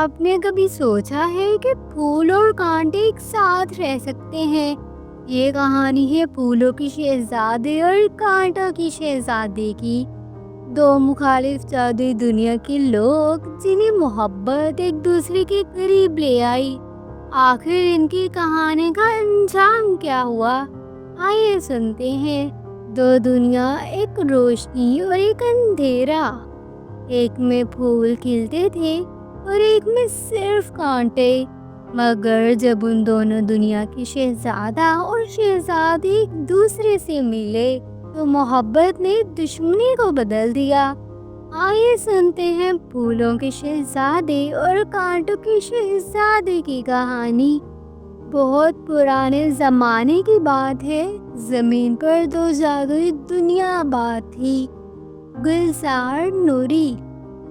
آپ نے کبھی سوچا ہے کہ پھول اور کانٹے ایک ساتھ رہ سکتے ہیں؟ یہ کہانی ہے پھولوں کی شہزادی اور کانٹوں کی شہزادی کی۔ دو مخالف جادوئی دنیا کے لوگ جنہیں محبت ایک دوسرے کے قریب لے آئی۔ آخر ان کی کہانی کا انجام کیا ہوا؟ آئیے سنتے ہیں۔ دو دنیا، ایک روشنی اور ایک اندھیرا۔ ایک میں پھول کھلتے تھے اور ایک میں صرف کانٹے۔ مگر جب ان دونوں دنیا کی شہزادہ اور شہزادی ایک دوسرے سے ملے تو محبت نے دشمنی کو بدل دیا۔ آئیے سنتے ہیں پھولوں کے شہزادے اور کانٹوں کی شہزادی کی کہانی۔ بہت پرانے زمانے کی بات ہے۔ زمین پر دو جادوئی دنیا آباد تھی، گلزار، نوری۔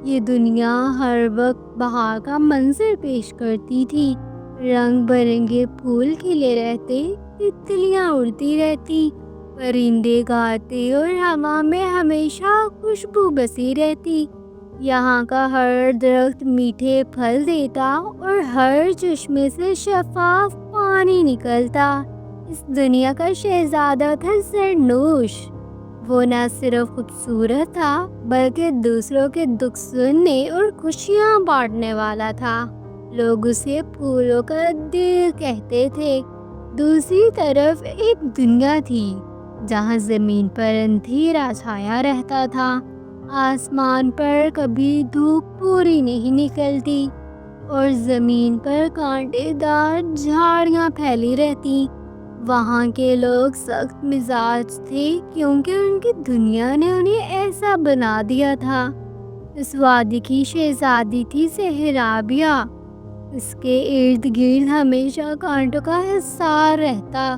یہ دنیا ہر وقت بہار کا منظر پیش کرتی تھی۔ رنگ برنگے پھول کھلے رہتے، تتلیاں اڑتی رہتی، پرندے گاتے اور ہوا میں ہمیشہ خوشبو بسی رہتی۔ یہاں کا ہر درخت میٹھے پھل دیتا اور ہر چشمے سے شفاف پانی نکلتا۔ اس دنیا کا شہزادہ تھا زرنوش۔ وہ نہ صرف خوبصورت تھا بلکہ دوسروں کے دکھ سننے اور خوشیاں بانٹنے والا تھا۔ لوگ اسے پھولوں کا دل کہتے تھے۔ دوسری طرف ایک دنیا تھی جہاں زمین پر اندھیرا چھایا رہتا تھا۔ آسمان پر کبھی دھوپ پوری نہیں نکلتی اور زمین پر کانٹے دار جھاڑیاں پھیلی رہتی۔ وہاں کے لوگ سخت مزاج تھے کیونکہ ان کی دنیا نے انہیں ایسا بنا دیا تھا۔ اس وادی کی شہزادی تھی سہرابیہ۔ اس کے ارد گرد ہمیشہ کانٹوں کا حصار رہتا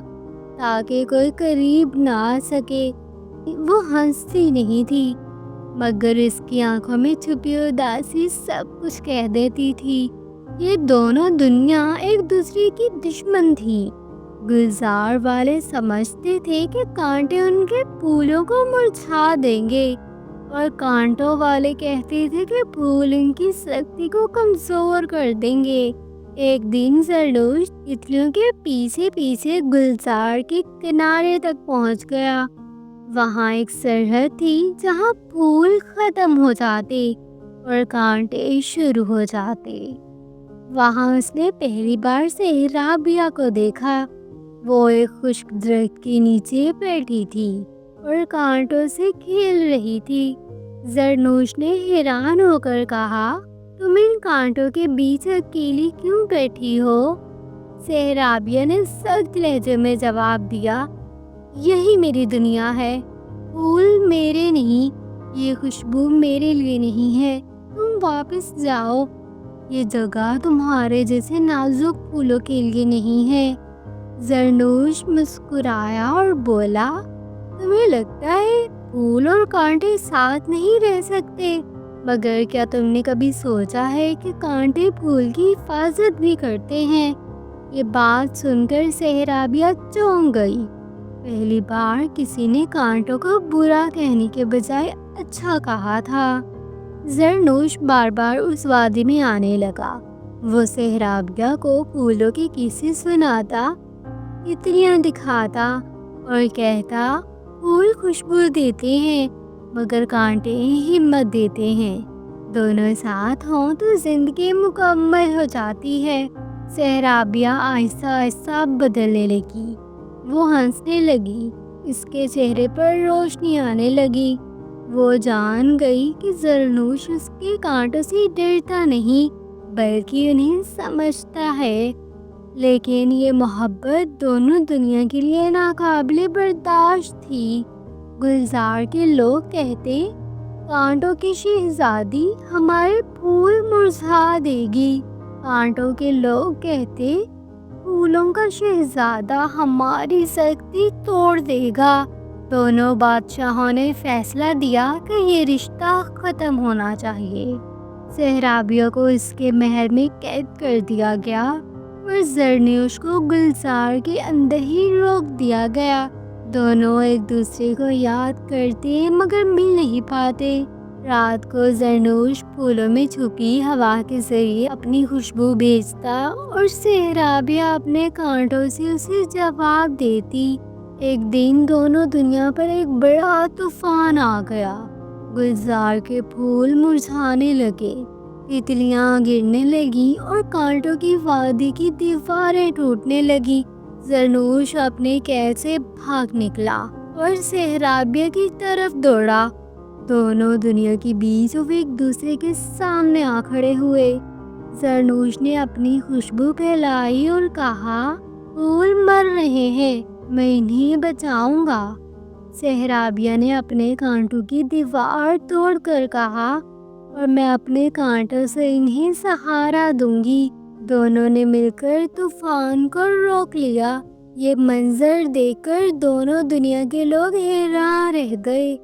تاکہ کوئی قریب نہ آ سکے۔ وہ ہنستی نہیں تھی مگر اس کی آنکھوں میں چھپی اداسی سب کچھ کہہ دیتی تھی۔ یہ دونوں دنیا ایک دوسرے کی دشمن تھی۔ گلزار والے سمجھتے تھے کہ کانٹے ان کے پھولوں کو مرجھا دیں گے اور کانٹوں والے کہتے تھے کہ پھول ان کی سختی کو کمزور کر دیں گے۔ ایک دن زرنوش تتلیوں کے پیچھے پیچھے گلزار کے کنارے تک پہنچ گیا۔ وہاں ایک سرحد تھی جہاں پھول ختم ہو جاتے اور کانٹے شروع ہو جاتے۔ وہاں اس نے پہلی بار سہرابیہ کو دیکھا۔ وہ ایک خشک درخت کے نیچے بیٹھی تھی اور کانٹوں سے کھیل رہی تھی۔ زرنوش نے حیران ہو کر کہا، تم ان کانٹوں کے بیچ اکیلی کیوں بیٹھی ہو؟ سہرابیہ نے سخت لہجے میں جواب دیا، یہی میری دنیا ہے۔ پھول میرے نہیں، یہ خوشبو میرے لیے نہیں ہے۔ تم واپس جاؤ، یہ جگہ تمہارے جیسے نازک پھولوں کے لیے نہیں ہے۔ زرنوش مسکرایا اور بولا، تمہیں لگتا ہے پھول اور کانٹے ساتھ نہیں رہ سکتے، مگر کیا تم نے کبھی سوچا ہے کہ کانٹے پھول کی حفاظت بھی کرتے ہیں؟ یہ بات سن کر سہرابیہ چونک گئی۔ پہلی بار کسی نے کانٹوں کو برا کہنے کے بجائے اچھا کہا تھا۔ زرنوش بار بار اس وادی میں آنے لگا۔ وہ سہرابیہ کو پھولوں کی قصے سناتا، تتلیاں دکھاتا اور کہتا، پھول خوشبو دیتے ہیں مگر کانٹے ہمت دیتے ہیں۔ دونوں ساتھ ہوں تو زندگی مکمل ہو جاتی ہے۔ سہرابیہ آہستہ آہستہ بدلنے لگی۔ وہ ہنسنے لگی، اس کے چہرے پر روشنی آنے لگی۔ وہ جان گئی کہ زرنوش اس کے کانٹوں سے ڈرتا نہیں بلکہ انہیں سمجھتا ہے۔ لیکن یہ محبت دونوں دنیا کے لیے ناقابل برداشت تھی۔ گلزار کے لوگ کہتے، کانٹوں کی شہزادی ہمارے پھول مرجھا دے گی۔ کانٹوں کے لوگ کہتے، پھولوں کا شہزادہ ہماری سختی توڑ دے گا۔ دونوں بادشاہوں نے فیصلہ دیا کہ یہ رشتہ ختم ہونا چاہیے۔ سہرابیہ کو اس کے محل میں قید کر دیا گیا اور زرنوش کو گلزار کے اندر ہی روک دیا گیا۔ دونوں ایک دوسرے کو یاد کرتے مگر مل نہیں پاتے۔ رات کو زرنوش پھولوں میں چھپی ہوا کے ذریعے اپنی خوشبو بھیجتا اور سہرابیہ اپنے کانٹوں سے اسے جواب دیتی۔ ایک دن دونوں دنیا پر ایک بڑا طوفان آ گیا۔ گلزار کے پھول مرجھانے لگے، تتلیاں گرنے لگیں اور کانٹوں کی وادی کی دیواریں ٹوٹنے لگیں۔ زرنوش اپنے قید سے بھاگ نکلا اور سہرابیہ کی طرف دوڑا۔ دونوں دنیا کے بیچ وہ ایک دوسرے کے سامنے آ کھڑے ہوئے۔ زرنوش نے اپنی خوشبو پھیلائی اور کہا، پھول مر رہے ہیں، میں انہیں بچاؤں گا۔ سہرابیہ نے اپنے کانٹوں کی دیوار توڑ کر کہا، اور میں اپنے کانٹوں سے انہیں سہارا دوں گی۔ دونوں نے مل کر طوفان کو روک لیا۔ یہ منظر دیکھ کر دونوں دنیا کے لوگ حیران رہ گئے۔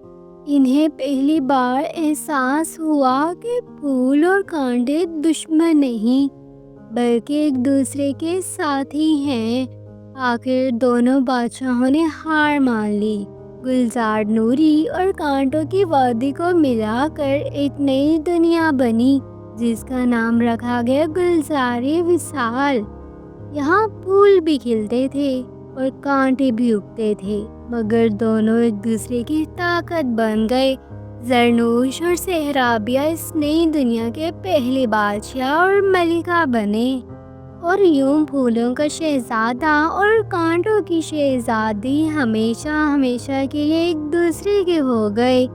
انہیں پہلی بار احساس ہوا کہ پھول اور کانٹے دشمن نہیں بلکہ ایک دوسرے کے ساتھی ہیں۔ آخر دونوں بادشاہوں نے ہار مان لی۔ گلزار نوری اور کانٹوں کی وادی کو ملا کر ایک نئی دنیا بنی جس کا نام رکھا گیا گلزار وصال۔ یہاں پھول بھی کھلتے تھے اور کانٹے بھی اگتے تھے، مگر دونوں ایک دوسرے کی طاقت بن گئے۔ زرنوش اور سہرابیہ اس نئی دنیا کے پہلے بادشاہ اور ملکہ بنے، اور یوں پھولوں کا شہزادہ اور کانٹوں کی شہزادی ہمیشہ ہمیشہ کے لیے ایک دوسرے کے ہو گئے۔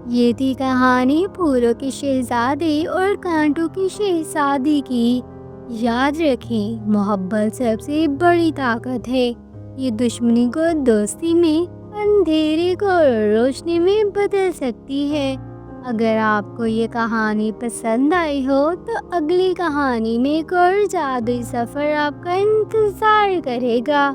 یہ تھی کہانی پھولوں کے شہزادے اور کانٹوں کی شہزادی کی۔ یاد رکھیں، محبت سب سے بڑی طاقت ہے۔ یہ دشمنی کو دوستی میں، اندھیرے کو روشنی میں بدل سکتی ہے۔ اگر آپ کو یہ کہانی پسند آئی ہو تو اگلی کہانی میں ایک اور جادوئی سفر آپ کا انتظار کرے گا۔